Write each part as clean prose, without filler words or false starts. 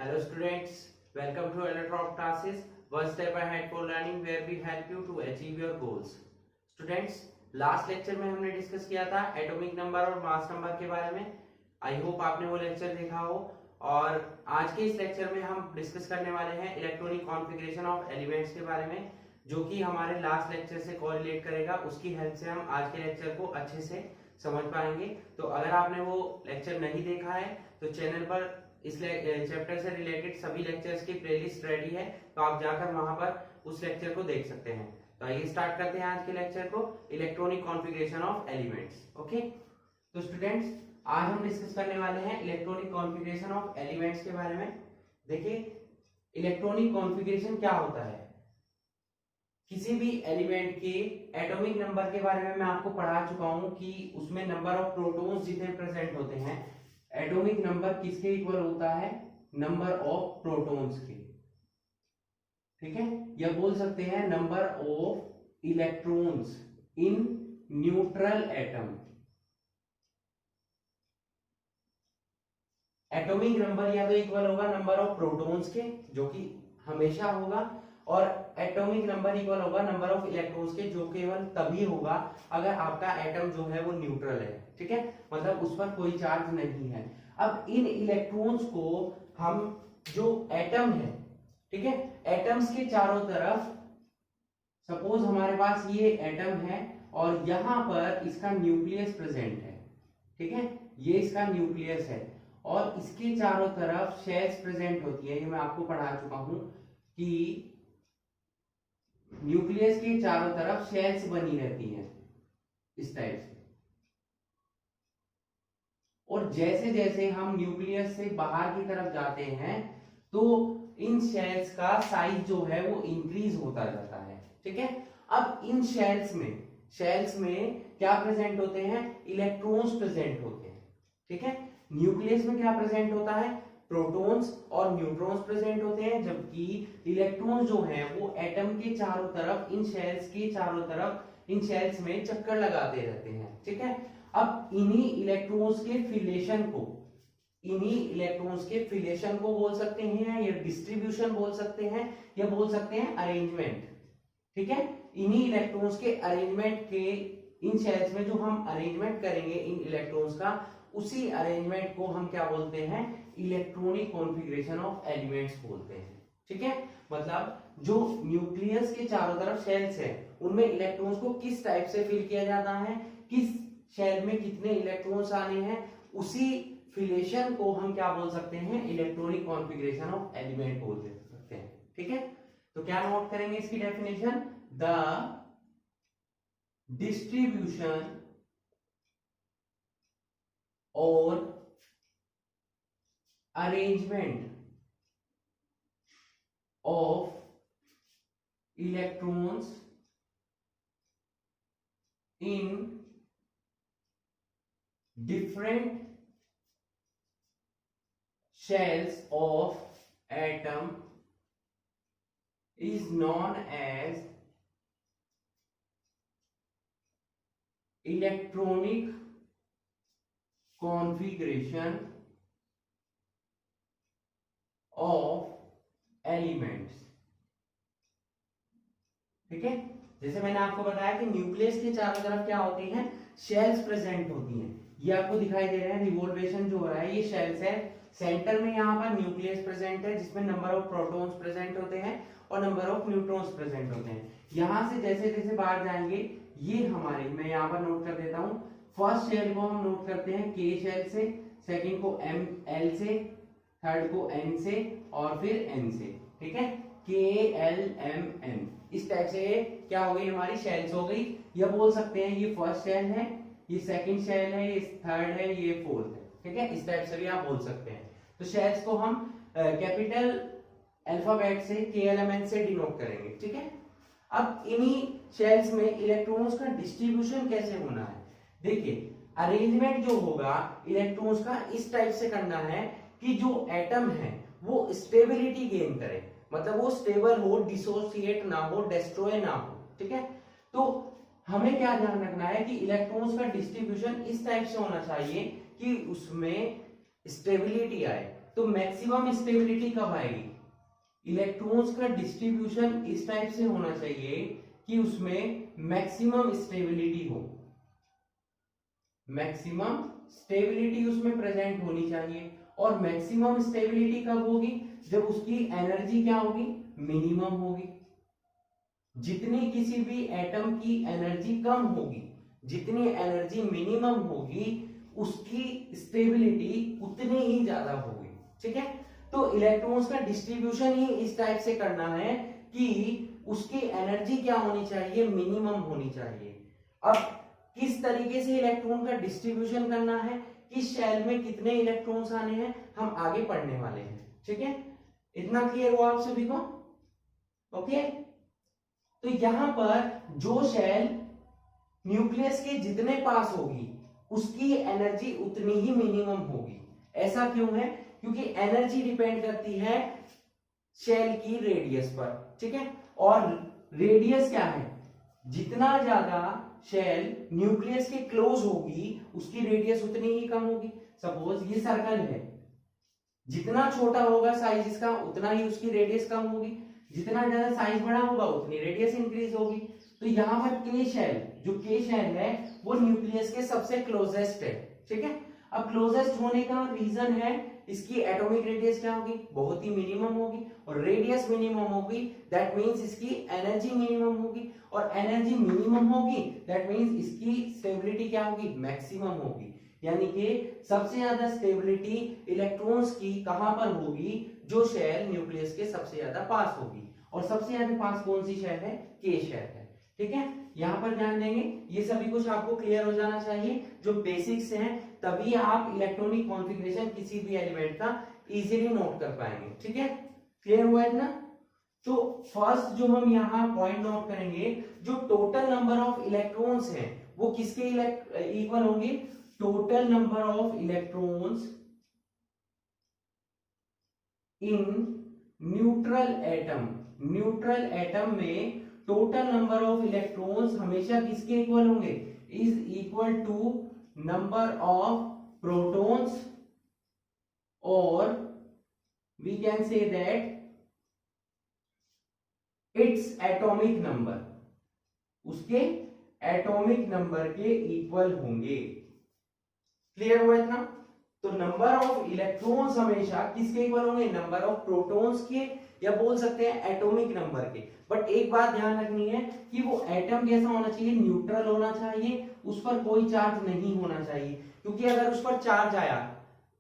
Hello students, welcome to Electron classes, one step ahead for learning where we help you to achieve your goals. Students, last lecture में हमने discuss किया था atomic number और mass number के बारे में. I hope आपने वो लेक्चर देखा हो. और आज के इस लेक्चर में हम डिस्कस करने वाले हैं इलेक्ट्रॉनिक कॉन्फ़िगरेशन ऑफ एलिमेंट्स के बारे में, जो कि हमारे लास्ट लेक्चर से कोरिलेट करेगा. उसकी हेल्प से हम आज के लेक्चर को अच्छे से समझ पाएंगे. तो अगर आपने वो लेक्चर नहीं देखा है तो चैनल पर इस चैप्टर से रिलेटेड सभी लेक्चर्स की प्लेलिस्ट रेडी है, तो आप जाकर वहां पर उस लेक्चर को देख सकते हैं. तो आइए स्टार्ट करते हैं आज के लेक्चर को, electronic configuration of elements. Okay, तो स्टूडेंट्स आज हम डिस्कस करने वाले हैं इलेक्ट्रॉनिक कॉन्फ़िगरेशन ऑफ एलिमेंट्स के बारे में. देखिए, इलेक्ट्रॉनिक कॉन्फ़िगरेशन क्या होता है. किसी भी एलिमेंट के एटॉमिक नंबर के बारे में मैं आपको पढ़ा चुका हूं कि उसमें नंबर ऑफ प्रोटॉन्स जितने प्रेजेंट होते हैं, एटॉमिक नंबर किसके इक्वल होता है, नंबर ऑफ प्रोटॉन्स के. ठीक है, या बोल सकते हैं number of electrons in neutral atom. Atomic number या तो इक्वल होगा नंबर ऑफ प्रोटॉन्स के, जो कि हमेशा होगा, और एटॉमिक नंबर इक्वल होगा नंबर ऑफ इलेक्ट्रॉन्स के, जो केवल तभी होगा अगर आपका एटम जो है वो न्यूट्रल है. ठीक है, मतलब उस पर कोई चार्ज नहीं है. अब इन इलेक्ट्रॉन्स को हम जो एटम है, ठीक है, एटम्स के चारों तरफ, सपोज हमारे पास ये एटम है और यहां पर इसका न्यूक्लियस प्रेजेंट है. ठीक है, ये इसका न्यूक्लियस है और इसके चारों तरफ शेल्स प्रेजेंट होती है. ये मैं आपको पढ़ा चुका हूं कि न्यूक्लियस के चारों तरफ शेल्स बनी रहती हैं इस टाइप से. और जैसे जैसे हम न्यूक्लियस से बाहर की तरफ जाते हैं तो इन शेल्स का साइज जो है वो इंक्रीज होता जाता है. ठीक है, अब इन शेल्स में क्या प्रेजेंट होते हैं, इलेक्ट्रॉन्स प्रेजेंट होते हैं. ठीक है, न्यूक्लियस में क्या प्रेजेंट होता है, प्रोटॉन्स और न्यूट्रॉन्स प्रेजेंट होते हैं, जबकि इलेक्ट्रॉन्स जो हैं वो एटम के चारों तरफ, इन शेल्स के चारों तरफ, इन शेल्स में चक्कर लगाते रहते हैं. ठीक है, अब इन्हीं इलेक्ट्रॉन्स के फिलेशन को बोल सकते हैं, या डिस्ट्रीब्यूशन बोल सकते हैं, या बोल सकते हैं अरेंजमेंट. ठीक है, इन्हीं इलेक्ट्रॉन्स के अरेंजमेंट के, इन शेल्स में जो हम अरेंजमेंट करेंगे इन इलेक्ट्रॉन्स का, उसी अरेंजमेंट को हम क्या बोलते हैं, इलेक्ट्रॉनिक कॉन्फ़िगरेशन ऑफ एलिमेंट्स बोलते हैं. ठीक है, मतलब जो न्यूक्लियस के चारों तरफ शेल्स है उनमें इलेक्ट्रॉन्स को किस टाइप से फिल किया जाता है, किस शेल में कितने इलेक्ट्रॉन्स आने हैं, उसी फिलेशन को हम क्या बोल सकते हैं, इलेक्ट्रॉनिक कॉन्फ़िगरेशन ऑफ एलिमेंट बोल सकते हैं. ठीक है, तो क्या नोट करेंगे इसकी डेफिनेशन, द डिस्ट्रीब्यूशन और arrangement of electrons in different shells of atom is known as electronic configuration of elements. ठीक है, जैसे मैंने आपको बताया कि न्यूक्लियस के चारों तरफ क्या होती हैं, शेल्स प्रेजेंट होती हैं. ये आपको दिखाई दे रहे हैं, रिवोल्वेशन जो हो रहा है ये शेल्स है. सेंटर में यहाँ पर न्यूक्लियस प्रेजेंट है जिसमें नंबर ऑफ प्रोटॉन्स प्रेजेंट होते हैं और नंबर ऑफ न्यूट्रॉन्स प्रेजेंट होते हैं. यहां से जैसे जैसे बाहर जाएंगे, ये हमारे, मैं यहाँ पर नोट कर देता हूँ, फर्स्ट शेल को हम नोट करते हैं के शेल से, सेकेंड को एम एल से, थर्ड को एन से और फिर एन से. ठीक है, के एल एम एन, इस टाइप से क्या हो गई, हमारी शेल्स हो गई. या बोल सकते हैं ये फर्स्ट शेल है, ये सेकंड शेल है, ये थर्ड है, ये फोर्थ है. ठीक है, इस टाइप से भी आप बोल सकते हैं. तो शेल्स को हम कैपिटल अल्फाबेट से के एल एम एन से डिनोट करेंगे. ठीक है, अब इन्हीं शेल्स में इलेक्ट्रॉन्स का डिस्ट्रीब्यूशन कैसे होना है. देखिए, अरेंजमेंट जो होगा इलेक्ट्रॉन्स का इस टाइप से करना है कि जो एटम है वो स्टेबिलिटी गेन करे, मतलब वो स्टेबल हो, डिसोसिएट ना हो, डिस्ट्रॉय ना हो. ठीक है, तो हमें क्या ध्यान रखना है कि इलेक्ट्रॉन्स का डिस्ट्रीब्यूशन इस टाइप से होना चाहिए कि उसमें स्टेबिलिटी आए. तो मैक्सिमम स्टेबिलिटी कब आएगी? इलेक्ट्रॉन्स का डिस्ट्रीब्यूशन इस टाइप से होना चाहिए कि उसमें मैक्सिमम स्टेबिलिटी हो, मैक्सिमम स्टेबिलिटी उसमें प्रेजेंट होनी चाहिए। और मैक्सिमम स्टेबिलिटी कब होगी? जब उसकी एनर्जी क्या होगी? मिनिमम होगी। जितनी किसी भी एटम की एनर्जी कम होगी, जितनी एनर्जी मिनिमम होगी, उसकी स्टेबिलिटी उतनी ही ज्यादा होगी। ठीक है, तो इलेक्ट्रॉन्स का डिस्ट्रीब्यूशन ही इस टाइप से करना है कि उसकी एनर्जी क्या होनी चाहिए? मिनिमम होनी चाहिए। अब किस तरीके से इलेक्ट्रॉन का डिस्ट्रीब्यूशन करना है, किस शेल में कितने इलेक्ट्रॉन्स आने हैं, हम आगे पढ़ने वाले हैं। ठीक है, इतना क्लियर हुआ आप सभी को? ओके, तो यहां पर जो शेल न्यूक्लियस के जितने पास होगी उसकी एनर्जी उतनी ही मिनिमम होगी। ऐसा क्यों है? क्योंकि एनर्जी डिपेंड करती है शेल की रेडियस पर। ठीक है, और रेडियस क्या है? जितना ज्यादा शेल न्यूक्लियस के क्लोज होगी उसकी रेडियस उतनी ही कम होगी। सपोज ये सर्कल है, जितना छोटा होगा साइज इसका उतना ही उसकी रेडियस कम होगी, जितना ज्यादा साइज बड़ा होगा उतनी रेडियस इंक्रीज होगी। तो यहाँ पर के शेल, जो के शेल है वो न्यूक्लियस के सबसे क्लोजेस्ट है। ठीक है, अब क्लोजेस्ट होने का रीजन है इसकी एटॉमिक रेडियस क्या होगी? बहुत ही मिनिमम होगी, और रेडियस मिनिमम होगी दैट मींस इसकी एनर्जी मिनिमम होगी, और एनर्जी मिनिमम होगी दैट मींस इसकी स्टेबिलिटी क्या होगी? मैक्सिमम होगी। यानी कि सबसे ज्यादा स्टेबिलिटी इलेक्ट्रॉन्स की कहां पर होगी? जो शेल न्यूक्लियस के सबसे ज्यादा पास होगी, और सबसे ज्यादा पास कौन सी शेल है? के शेल है। ठीक है, यहां पर ध्यान देंगे, ये सभी कुछ आपको क्लियर हो जाना चाहिए जो बेसिक्स हैं, तभी आप इलेक्ट्रॉनिक कॉन्फ़िगरेशन किसी भी एलिमेंट का इजीली नोट कर पाएंगे। ठीक है, क्लियर हुआ है ना? तो फर्स्ट जो हम यहाँ पॉइंट नोट करेंगे, जो टोटल नंबर ऑफ इलेक्ट्रॉन्स हैं वो किसके इक्वल होंगे? Total number of electrons in neutral atom. Neutral atom में टोटल नंबर ऑफ इलेक्ट्रॉन्स हमेशा किसके इक्वल होंगे? Is equal to number of protons, और we can say that it's atomic number, उसके एटॉमिक नंबर के इक्वल होंगे। Clear हुआ इतना? तो नंबर ऑफ इलेक्ट्रॉन्स हमेशा किसके इक्वल होंगे? नंबर ऑफ प्रोटॉन्स के, या बोल सकते हैं एटॉमिक नंबर के। बट एक बात ध्यान रखनी है कि वो एटम कैसा होना चाहिए? न्यूट्रल होना चाहिए, उस पर कोई चार्ज नहीं होना चाहिए, क्योंकि अगर उस पर चार्ज आया,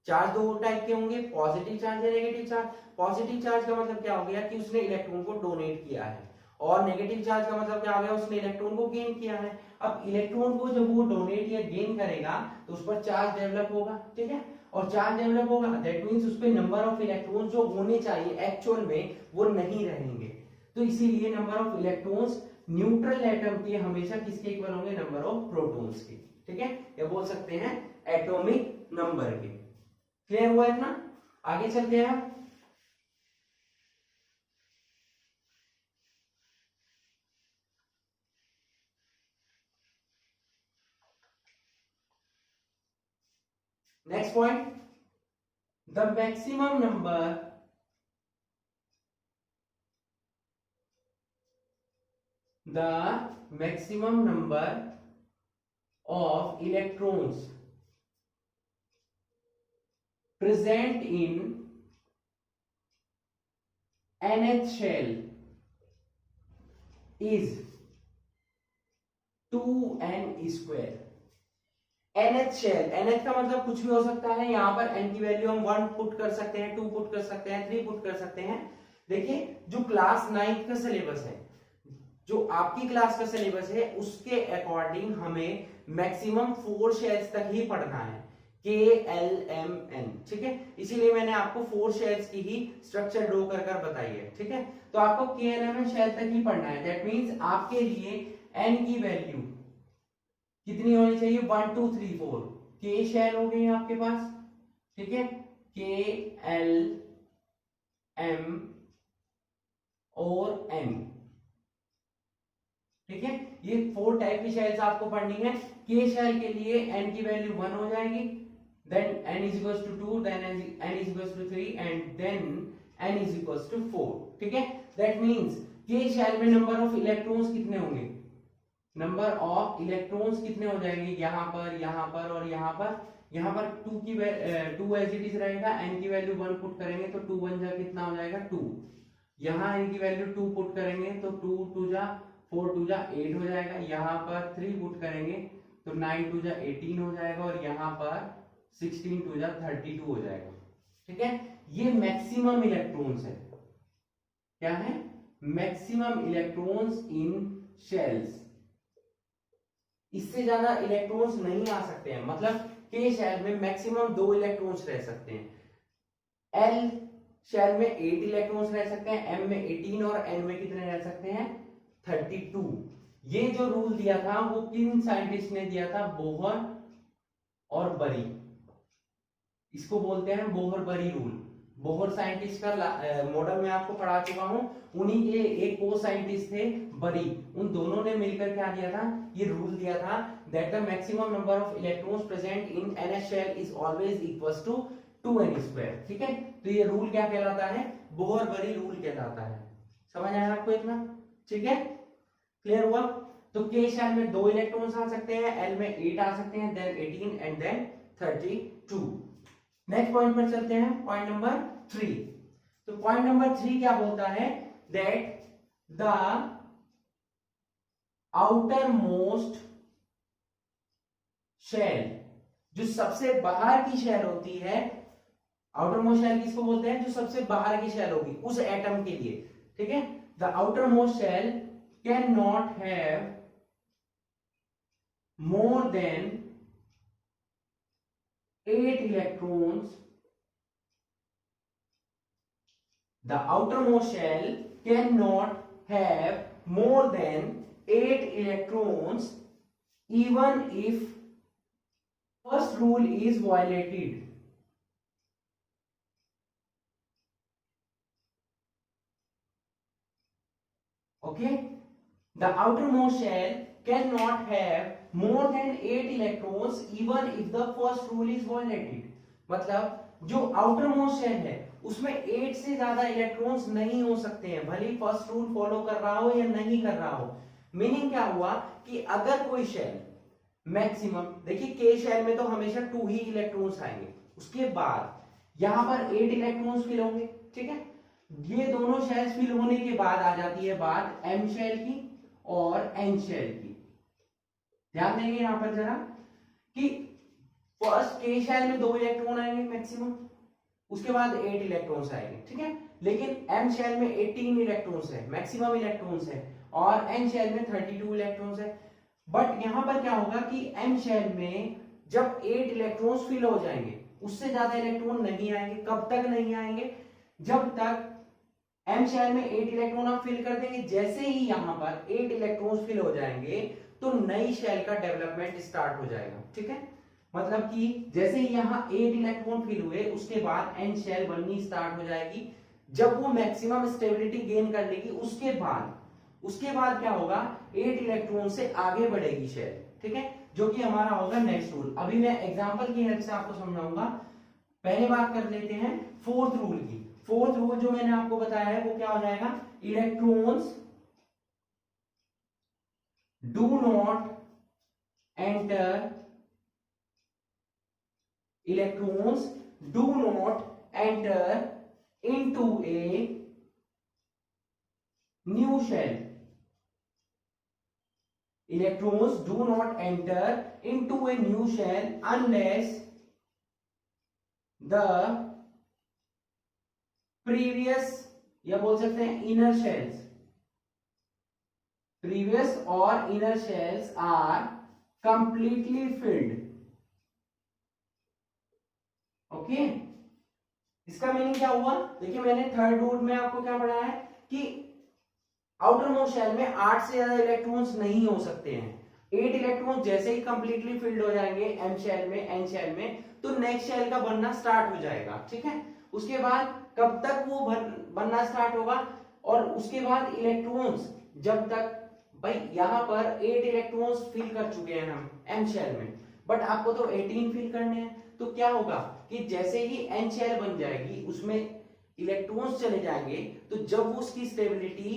चार्ज दो टाइप के होंगे, पॉजिटिव चार्ज या नेगेटिव चार्ज। पॉजिटिव चार्ज का मतलब क्या हो गया कि उसने इलेक्ट्रॉन को डोनेट किया है, और नेगेटिव चार्ज का मतलब क्या हो गया? उसने इलेक्ट्रॉन को गेन किया है। अब इलेक्ट्रॉन को जब वो डोनेट या गेन करेगा तो उस पर चार्ज डेवलप होगा। ठीक है, और चार्ज डेवलप होगा दैट मींस उस पे नंबर ऑफ इलेक्ट्रॉन्स जो होने चाहिए एक्चुअल में वो नहीं रहेंगे। तो इसीलिए number of electrons neutral atom के हमेशा किसके इक्वल होंगे? नंबर ऑफ प्रोटॉन्स के। ठीक है, या बोल सकते हैं एटॉमिक नंबर के। क्लियर हुआ है ना? आगे चलते हैं। Next point, the maximum number of electrons present in nth shell is 2n square। nth shell, nth का मतलब कुछ भी हो सकता है, यहाँ पर n की वैल्यू हम 1 पुट कर सकते हैं, 2 पुट कर सकते हैं, 3 पुट कर सकते हैं। देखिए जो क्लास 9 का सिलेबस है, जो आपकी क्लास का सिलेबस है, उसके अकॉर्डिंग हमें मैक्सिमम 4 शेल्स तक ही पढ़ना है, के एल एम एन। ठीक है, इसीलिए मैंने आपको 4 शेल्स की ही स्ट्रक्चर ड्रॉ कर कर बताई है। ठीक है, तो आपको के एल एम एन शेल तक ही पढ़ना है। दैट मींस आपके लिए n की वैल्यू कितनी होनी चाहिए? 1 2 3 4 के शेल हो गए आपके पास। ठीक है, के एल एम और एन। ठीक है, ये 4 टाइप की शेल्स आपको पढ़नी है। के शेल के लिए n की वैल्यू 1 हो जाएगी, then n is equals to 2, then n is equals to 3 and then n is equals to 4. ठीक है, that means k शेल में नंबर ऑफ इलेक्ट्रॉन्स कितने होंगे, नंबर ऑफ इलेक्ट्रॉन्स कितने हो जाएंगे, यहाँ पर और यहाँ पर 2 की 2 एज इट इज रहेगा, n की वैल्यू 1 पुट करेंगे तो 2 1 जा कितना हो जाएगा 2, यहाँ n की वैल्यू 2 पुट करेंगे तो 2 2 जा 4 2 जा 8 हो जाएगा, यहाँ पर 3 पुट करेंगे तो 9 2 जा 18 हो जाएगा और यहाँ पर 16 2 जा 32 हो जाएगा। ठीक है, ये मैक्सिमम इलेक्ट्रॉन्स है, क्या है, मैक्सिमम इलेक्ट्रॉन्स इन शेल्स। इससे ज्यादा इलेक्ट्रॉन्स नहीं आ सकते हैं, मतलब के शेल में मैक्सिमम 2 इलेक्ट्रॉन्स रह सकते हैं। एल शेल में 8 इलेक्ट्रॉन्स रह सकते हैं, एम में 18 और एन में कितने रह सकते हैं 32। ये जो रूल दिया था वो किन साइंटिस्ट ने दिया था, बोहर और बरी, इसको बोलते हैं बोहर बरी रूल। बोहर साइंटिस्ट का मॉडल मैं आपको पढ़ा चुका हूं, उन्हीं के एक को साइंटिस्ट थे बरी, उन दोनों ने मिलकर क्या दिया था, ये रूल दिया था that the maximum number of electrons present in n shell is always equals to 2n²। ठीक है, तो ये रूल क्या कहलाता है, बोहर बरी रूल कहलाता है। समझ आया आपको इतना, ठीक है, क्लियर हुआ। तो के शेल में 2 इलेक्ट्रॉन्स आ सकते हैं, एल में 8 आ सकते हैं, then 18 and then 32। Next point पर चलते हैं, पॉइंट नंबर 3। तो पॉइंट नंबर 3 क्या बोलता है, that the outermost shell, जो सबसे बाहर की शेल होती है, आउटर मोस्ट शेल किसको बोलते हैं, जो सबसे बाहर की शेल होगी उस एटम के लिए। ठीक है, the outermost shell cannot have more than 8 electrons. The outermost shell cannot have more than 8 electrons even if first rule is violated. Okay, the outermost shell cannot have more than 8 electrons even if the first rule is violated। मतलब जो outer most shell है उसमें 8 से ज्यादा electrons नहीं हो सकते हैं, भले ही फर्स्ट रूल फॉलो कर रहा हो या नहीं कर रहा हो। मीनिंग क्या हुआ कि अगर कोई शेल मैक्सिमम, देखिए के शेल में तो हमेशा 2 ही इलेक्ट्रॉन्स आएंगे, उसके बाद यहां पर 8 इलेक्ट्रॉन्स फिल होंगे। ठीक है, ये दोनों शेल्स फिल होने के बाद आ जाती है बात एम शेल की और एन शेल की। ध्यान देंगे यहां पर जरा कि फर्स्ट के शेल में 2 इलेक्ट्रॉन आएंगे मैक्सिमम, उसके बाद 8 इलेक्ट्रॉन्स आएंगे। ठीक है, लेकिन एम शेल में 18 इलेक्ट्रॉन्स है, मैक्सिमम इलेक्ट्रॉन्स है, और एन शेल में 32 इलेक्ट्रॉन्स है। बट यहां पर क्या होगा कि एम शेल में जब 8 इलेक्ट्रॉन्स फिल हो जाएंगे उससे ज्यादा इलेक्ट्रॉन नहीं आएंगे। कब तक नहीं आएंगे, जब तक एम शेल में 8 इलेक्ट्रॉन आप फिल कर देंगे, जैसे ही यहां पर 8 इलेक्ट्रॉन्स फिल हो जाएंगे तो नई शेल का डेवलपमेंट स्टार्ट हो जाएगा। ठीक है, मतलब कि जैसे ही यहाँ 8 इलेक्ट्रॉन फिल हुए उसके बाद एन शेल बननी स्टार्ट हो जाएगी। जब वो मैक्सिमम स्टेबिलिटी गेन कर लेगी उसके बाद क्या होगा, 8 इलेक्ट्रॉन से आगे बढ़ेगी शेल। ठीक है, जो कि हमारा होगा नेक्स्ट रूल। अभी मैं एग्जांपल की हेल्प से आपको समझाऊंगा। पहले बात कर लेते हैं फोर्थ रूल की। फोर्थ रूल जो मैंने आपको बताया है वो क्या हो जाएगा, electrons do not enter into a new shell. Electrons do not enter into a new shell unless the previous, या बोल सकते हैं inner shells, previous or inner shells are completely filled। Okay, इसका मीनिंग क्या हुआ, देखिए मैंने थर्ड रूल में आपको क्या पढ़ा है कि आउटर मोस्ट शेल में 8 से ज्यादा इलेक्ट्रॉन्स नहीं हो सकते हैं। 8 इलेक्ट्रॉन्स जैसे ही कंप्लीटली फिल्ड हो जाएंगे एम शेल में, एन शेल में, तो नेक्स्ट शेल का बनना स्टार्ट हो जाएगा। ठीक है, उसके बाद कब तक वो बनना स्टार्ट होगा, और उसके बाद इलेक्ट्रॉन्स जब तक, भाई यहां पर 8 इलेक्ट्रॉन्स फिल कर चुके हैं हम एम शेल में, बट आपको तो 18 फिल करने हैं। तो क्या होगा कि जैसे ही n शेल बन जाएगी उसमें इलेक्ट्रॉन्स चले जाएंगे, तो जब वो उसकी स्टेबिलिटी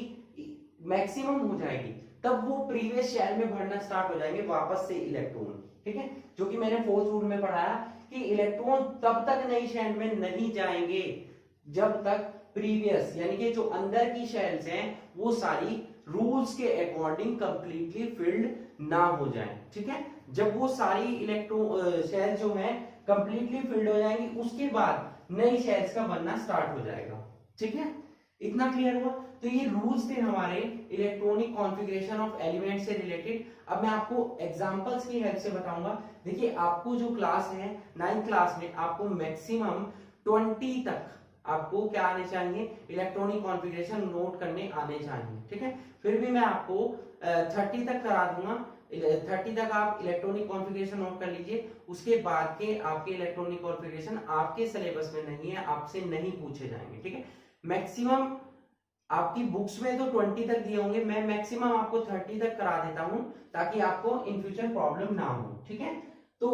मैक्सिमम हो जाएगी तब वो प्रीवियस शेल में भरना स्टार्ट हो जाएंगे वापस से इलेक्ट्रॉन। ठीक है, जो कि मैंने फोर्थ रूल में पढ़ाया कि इलेक्ट्रॉन तब तक नई शेल में नहीं जाएंगे जब तक प्रीवियस यानी कि जो अंदर की शेल्स हैं वो सारी रूल्स के अकॉर्डिंग कंप्लीटली फिल्ड ना हो जाए। ठीक है, जब वो सारी इलेक्ट्रॉन शेल जो है कंप्लीटली फिल्ड हो जाएंगी उसके बाद नई शेल्स का बनना स्टार्ट हो जाएगा। ठीक है, इतना क्लियर हुआ। तो ये रूल्स थे हमारे इलेक्ट्रॉनिक कॉन्फ़िगरेशन ऑफ एलिमेंट से रिलेटेड। अब मैं आपको एग्जांपल्स की हेल्प से बताऊंगा। देखिए, आपको जो क्लास है 9th क्लास में आपको मैक्सिमम 20 तक आपको क्या आने चाहिए, इलेक्ट्रॉनिक कॉन्फ़िगरेशन नोट करने आने चाहिए। ठीक है, फिर भी मैं आपको 30 तक करा दूंगा। 30 तक आप इलेक्ट्रॉनिक कॉन्फ़िगरेशन नोट कर लीजिए। उसके बाद के आपके इलेक्ट्रॉनिक कॉन्फ़िगरेशन आपके सिलेबस में नहीं है, आपसे नहीं पूछे जाएंगे। ठीक है, मैक्सिमम आपकी बुक्स में तो 20 तक दिए होंगे, मैं मैक्सिमम आपको 30 तक करा देता हूं ताकि आपको इन फ्यूचर प्रॉब्लम ना हो। ठीक है, तो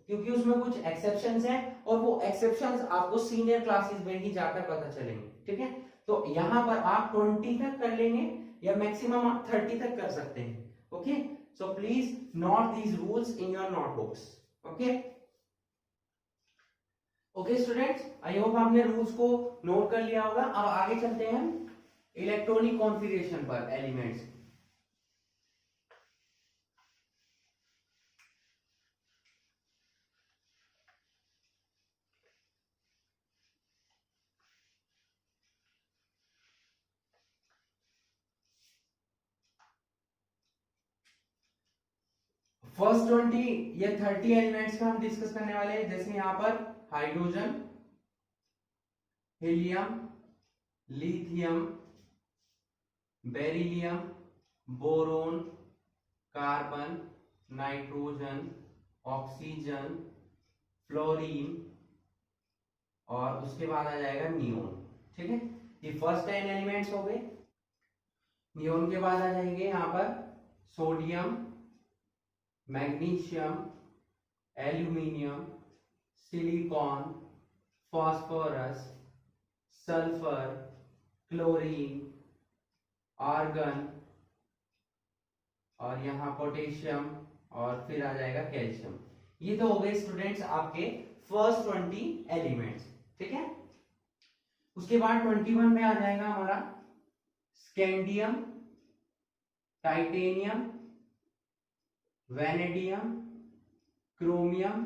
क्योंकि उसमें कुछ एक्सेप्शंस हैं और वो एक्सेप्शंस आपको सीनियर क्लासेस में ही जाकर पता चलेंगे। ठीक है, तो यहां पर आप 20 तक कर लेंगे या मैक्सिमम आप 30 तक कर सकते हैं। Okay, so please note these rules in your notebooks. Okay okay students, I hope आपने रूल्स को नोट कर लिया होगा। अब आगे चलते हैं इलेक्ट्रॉनिक कॉन्फ़िगरेशन पर एलिमेंट्स। फर्स्ट 20 या 30 एलिमेंट्स का हम डिस्कस करने वाले हैं। जैसे यहां पर hydrogen, helium, lithium, beryllium, boron, carbon, nitrogen, oxygen, fluorine और उसके बाद आ जाएगा नियोन। ठीक है, ये फर्स्ट 10 एलिमेंट्स हो गए। नियोन के बाद आ जाएंगे यहां पर sodium, magnesium, aluminium, silicon, phosphorus, sulphur, chlorine, argon और यहां पोटेशियम और फिर आ जाएगा कैल्शियम। ये तो हो गए स्टूडेंट्स आपके फर्स्ट 20 एलिमेंट्स। ठीक है, उसके बाद 21 में आ जाएगा हमारा scandium, titanium, vanadium, chromium,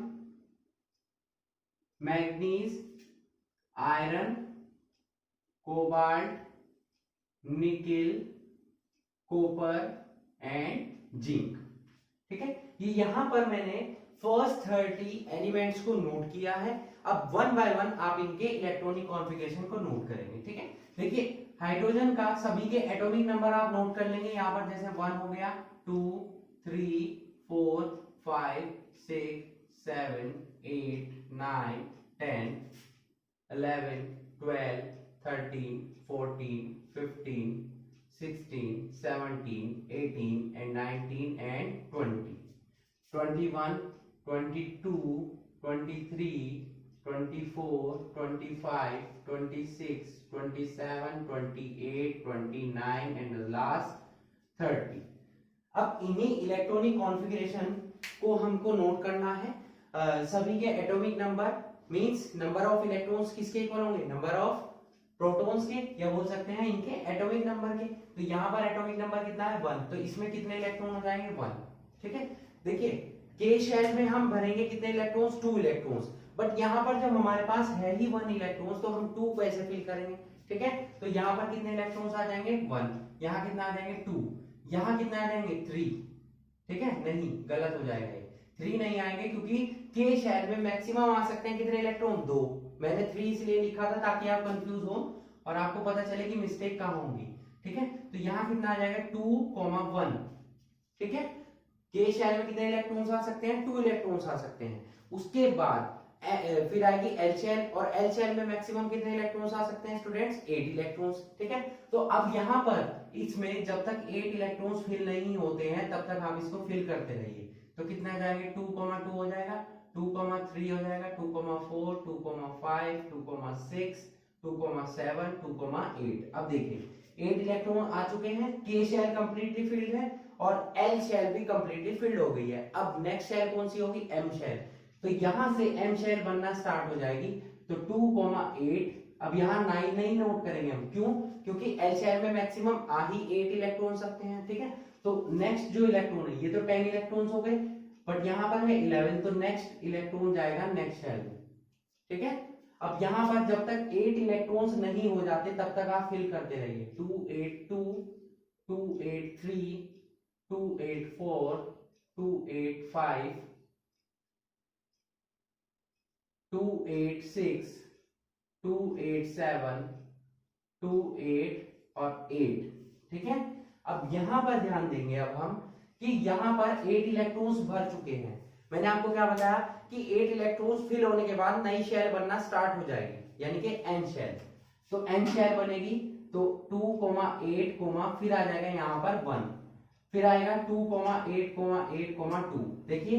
manganese, iron, cobalt, nickel, copper and zinc. ठीक है, ये यहां पर मैंने फर्स्ट 30 एलिमेंट्स को नोट किया है। अब वन बाय वन आप इनके इलेक्ट्रॉनिक कॉन्फ़िगरेशन को नोट करेंगे। ठीक है, देखिए हाइड्रोजन का सभी के एटॉमिक नंबर आप नोट कर लेंगे। यहां पर जैसे 1 हो गया, 2, 3, 4, 5, 6, 7, 8, 9, 10, 11, 12, 13, 14, 15, 16, 17, 18 and 19 and 20, 21, 22, 23, 24, 25, 26, 27, 28, 29 and the last 30। अब इन्हीं इलेक्ट्रॉनिक कॉन्फ़िगरेशन को हमको नोट करना है। सभी के atomic number means number of electrons किसके इक्वल होंगे, नंबर ऑफ प्रोटॉन्स के, या बोल सकते हैं इनके एटॉमिक नंबर के। तो यहाँ पर एटॉमिक नंबर कितना है 1, तो इसमें कितने इलेक्ट्रॉन हो जाएंगे 1। ठीक है, देखिए के शेल में हम भरेंगे कितने इलेक्ट्रॉन्स, 2 इलेक्ट्रॉन्स, बट यहाँ पर जब हमारे पास है ही 1 इलेक्ट्रॉन्स तो हम 2 कैसे फिल करेंगे। ठीक है, तो यहाँ पर कितने इलेक्ट्रॉन्स आ जाएंगे 1, यहाँ कितना आ जाएंगे 2, यहाँ कितना आ जाएंगे 3। ठीक है, नहीं गलत हो जाएगा, 3 नहीं आएंगे क्योंकि के शेल में मैक्सिमम आ सकते हैं कितने इलेक्ट्रॉन, 2। मैंने 3 इसलिए लिखा था ताकि आप कंफ्यूज हो और आपको पता चले कि मिस्टेक कहां होगी। ठीक है, तो यहाँ कितना आ जाएगा 2, 1। ठीक है, के शेल में कितने इलेक्ट्रॉन्स आ सकते हैं, 2 इलेक्ट्रॉन्स आ सकते हैं। उसके बाद फिर आएगी एल शेल, और एल शेल में मैक्सिमम कितने इलेक्ट्रॉन्स आ सकते हैं स्टूडेंट्स, 8 इलेक्ट्रॉन्स। ठीक है, तो अब यहाँ पर इसमें जब तक 8 इलेक्ट्रॉन्स फिल नहीं होते हैं तब तक आप इसको फिल करते रहिए। तो कितना जाएंगे 2, 2 हो जाएगा, 2,4, 2,5, 2,6, 2,7, 2,8। अब देखिए 8 इलेक्ट्रॉन आ चुके हैं, K शेल कंप्लीटली फिल्ड है और L शेल भी कंप्लीटली फिल्ड हो गई है। अब नेक्स्ट शेल कौन सी होगी? M shell. तो यहां से M शेल बनना स्टार्ट हो जाएगी। तो 2,8, अब यहाँ 9 नहीं नोट करेंगे हम, क्यों? क्योंकि L शेल में मैक्सिमम आ ही 8 इलेक्ट्रॉन सकते हैं, ठीक है। तो नेक्स्ट जो इलेक्ट्रॉन है, ये तो 10 इलेक्ट्रॉन्स हो गए, बट यहाँ पर है 11, तो नेक्स्ट इलेक्ट्रॉन जाएगा नेक्स्ट शेल में, ठीक है। अब यहाँ पर जब तक 8 इलेक्ट्रॉन्स नहीं हो जाते तब तक आप फिल करते रहिए। 282, 283, 284, 285, 286, 287, 28 और 8, ठीक है। अब यहां पर ध्यान देंगे अब हम कि यहां पर 8 इलेक्ट्रॉन्स भर चुके हैं। मैंने आपको क्या बताया कि 8 इलेक्ट्रॉन्स फिल होने के बाद नई शेल बनना स्टार्ट हो जाएगी, यानी कि n शेल। तो n शेल बनेगी तो 2,8, फिर आ जाएगा यहां पर 1, फिर आएगा 2,8,8,2। देखिए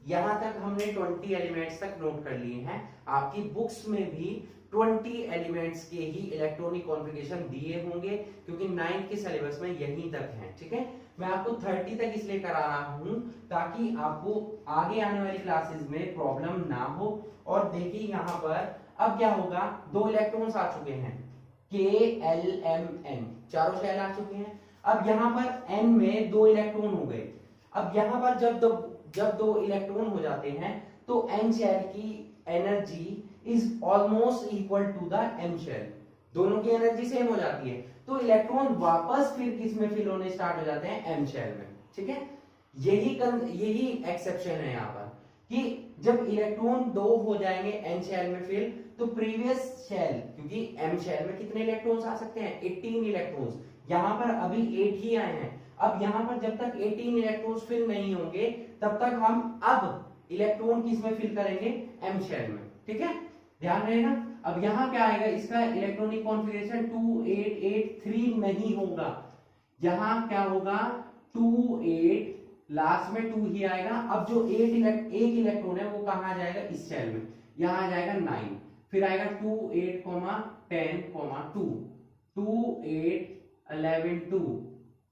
यहां तक हमने 20 एलिमेंट्स तक नोट कर लिए हैं। आपकी बुक्स में भी 20 एलिमेंट्स के ही इलेक्ट्रॉनिक कॉन्फ़िगरेशन दिए होंगे, क्योंकि 9th के सिलेबस में यहीं तक है, ठीक है। मैं आपको 30 तक इसलिए करा रहा हूं ताकि आपको आगे आने वाली क्लासेस में प्रॉब्लम ना हो। और देखिए यहाँ पर अब क्या होगा, 2 इलेक्ट्रॉन्स आ चुके हैं, K, L, M, N, चारों शेल आ चुके हैं। अब यहाँ पर N में 2 इलेक्ट्रॉन हो गए। अब यहाँ पर जब दो इलेक्ट्रॉन हो जाते हैं तो N शेल की energy is almost equal to the M shell, दोनों की एनर्जी सेम हो जाती है। तो इलेक्ट्रॉन वापस फिर किस में फिल होने स्टार्ट हो जाते हैं? M शेल में, ठीक है। यही एक्सेप्शन है यहाँ पर कि जब इलेक्ट्रॉन 2 हो जाएंगे N शेल में फिल, तो प्रीवियस शेल, क्योंकि M शेल में कितने इलेक्ट्रॉन्स आ सकते हैं? 18 इलेक्ट्रॉन्स। यहाँ पर अभी 8 ही आए हैं। अब यहाँ पर जब तक 18 इलेक्ट्रॉन्स फिल नहीं होंगे तब तक हम अब इलेक्ट्रॉन किस में फिल करेंगे? M शेल में, ठीक है, ध्यान रहेगा। अब यहाँ क्या आएगा, इसका इलेक्ट्रॉनिक कॉन्फ़िगरेशन 2883 नहीं होगा, यहाँ क्या होगा 28, लास्ट में 2 ही आएगा। अब जो एक इलेक्ट्रॉन है वो कहाँ आ जाएगा? इस शेल में, यहाँ आ जाएगा 9, फिर आएगा 28, 10, 2, 28, 11, 2,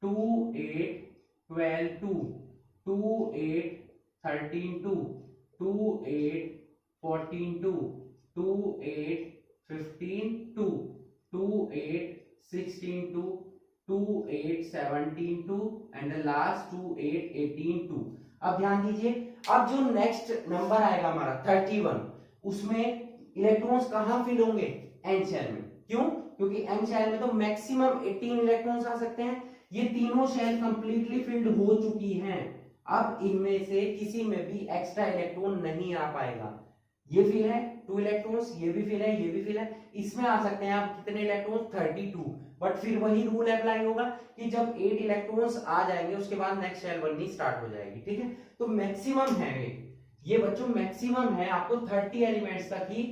28, 12, 2, 28, 13, 2, 28, 14, 2, 28, 15, 2, 28, 16, 2, 28, 17, 2 एंड द लास्ट 28, 18, 2। अब ध्यान दीजिए, अब जो नेक्स्ट नंबर आएगा हमारा 31, उसमें इलेक्ट्रॉन्स कहां फिल होंगे? N शेल में। क्यों? क्योंकि N शेल में तो मैक्सिमम 18 इलेक्ट्रॉन्स आ सकते हैं। ये तीनों शेल कंप्लीटली फिल्ड हो चुकी हैं। अब इनमें से किसी में भी एक्स्ट्रा इलेक्ट्रॉन नहीं आ पाएगा। ये फिल है 2 इलेक्ट्रॉन्स, ये भी फिल है, ये भी फिल है। इसमें आ सकते हैं आप कितने इलेक्ट्रॉन्स? 32। बट फिर वही रूल अप्लाई होगा कि जब 8 इलेक्ट्रॉन्स आ जाएंगे उसके बाद नेक्स्ट शेल बननी स्टार्ट हो जाएगी, ठीक है। तो मैक्सिमम है ये बच्चों, मैक्सिमम है। आपको 30 एलिमेंट्स तक ही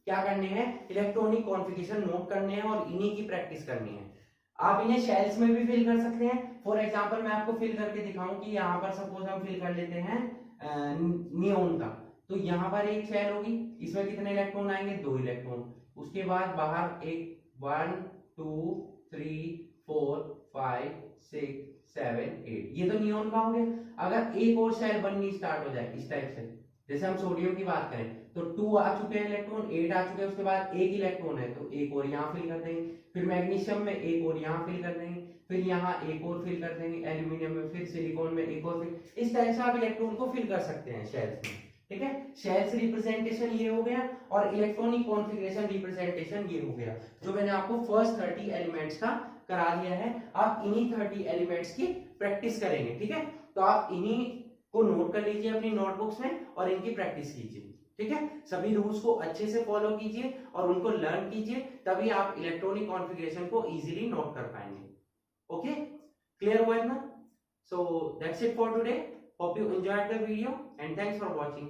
क्या करने हैं? इलेक्ट्रॉनिक कॉन्फ़िगरेशन नोट करने हैं और इन्हीं की प्रैक्टिस करनी है। आप इन्हें शेल्स में भी फिल कर सकते हैं। फॉर एग्जांपल मैं आपको फिल करके दिखाऊं कि यहाँ पर सपोज हम फिल कर लेते हैं नियोन का। तो यहाँ पर एक शेल होगी, इसमें कितने इलेक्ट्रॉन आएंगे? 2 इलेक्ट्रॉन। उसके बाद बाहर एक 1, 2, 3, 4, 5, 6, 7, 8, ये तो नियोन का हो गया। अगर एक और शेल बननी स्टार्ट हो जाए इस टाइप से, जैसे हम सोडियम की बात करें तो 2 आ चुके हैं इलेक्ट्रॉन, 8 आ चुके हैं, उसके बाद एक इलेक्ट्रॉन है तो एक और यहाँ फिल कर देंगे। फिर मैग्नीशियम में एक और यहाँ फिल कर देंगे, फिर यहाँ एक और फिल कर देंगे, एल्यूमिनियम में, फिर सिलिकॉन में एक और फिल। इस टाइप से आप इलेक्ट्रॉन को फिल कर सकते हैं शेल्स में, ठीक है। शेल्स रिप्रेजेंटेशन ये हो गया और इलेक्ट्रॉनिक कॉन्फ़िगरेशन रिप्रेजेंटेशन ये हो गया, जो मैंने आपको फर्स्ट 30 एलिमेंट्स का करा दिया है। आप इन्हीं 30 एलिमेंट्स की प्रैक्टिस करेंगे, ठीक है। तो आप इन्हीं को नोट कर लीजिए अपनी नोटबुक्स में और इनकी प्रैक्टिस कीजिए, ठीक है। सभी रूल्स को अच्छे से फॉलो कीजिए और उनको लर्न कीजिए, तभी आप इलेक्ट्रॉनिक कॉन्फ़िगरेशन को इजीली नोट कर पाएंगे। ओके, क्लियर हुआ ना? So that's it for today. Hope you enjoyed the video and thanks for watching.